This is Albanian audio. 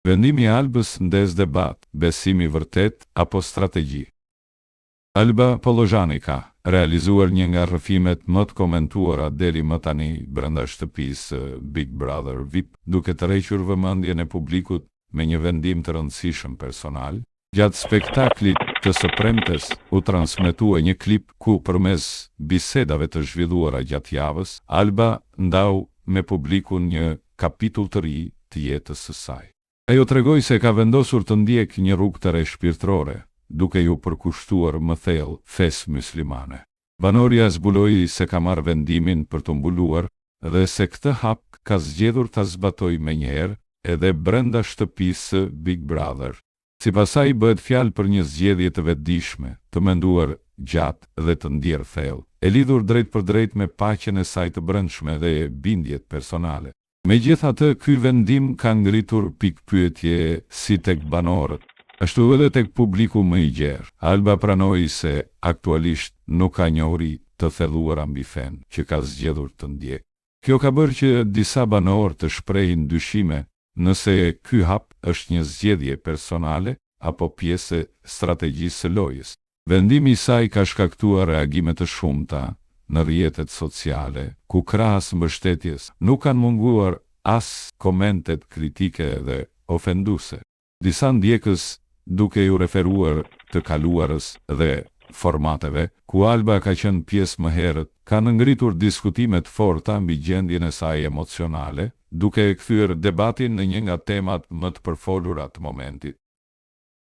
Vendimi i Albës ndes debat, besimi vërtet apo strategji. Alba Pollozhani ka realizuar një nga rrëfimet më të komentuara deri më tani brenda shtëpisë Big Brother VIP, duke tërhequr vëmendjen e publikut me një vendim të rëndësishëm personal. Gjatë spektaklit të së premtes u transmetua një klip ku përmes bisedave të zhvilluara gjatë javës, Alba ndau me publikun një kapitull të ri të jetës së saj. Ajo tregoi se ka vendosur të ndjek një rrugë të re shpirtërore, duke ju përkushtuar më thellë fesë muslimane. Banorja zbuloi se ka marrë vendimin për të mbuluar dhe se këtë hap ka zgjedhur ta zbatojë menjëherë edhe brenda shtëpisë Big Brother. Sipas saj bëhet fjalë për një zgjedhje të vetëdijshme, të menduar gjatë dhe të ndjerë thellë, e lidhur drejt për drejt me paqen e saj të brendshme dhe bindjet personale. Megjithatë, ky vendim ka ngritur pikpyetje si tek banorët, ashtu edhe tek publiku më i gjerë. Alba pranoi se aktualisht nuk ka njohuri të thelluara mbi fen që ka zgjedhur të ndjek. Kjo ka bërë që disa banorë të shprehin dyshime nëse ky hap është një zgjedhje personale apo pjesë e strategjisë së lojës. Vendimi i saj ka shkaktuar reagime të shumta në rrjetet sociale, ku krahas mbështetjes nuk kanë munguar as komentet kritike dhe ofenduese. Disa ndjekës, duke ju referuar të kaluarës dhe formateve ku Alba ka qenë pjesë më herët, kanë ngritur diskutime të forta mbi gjendjen e saj emocionale, duke e kthyer debatin në një nga temat më të përfolura të momentit.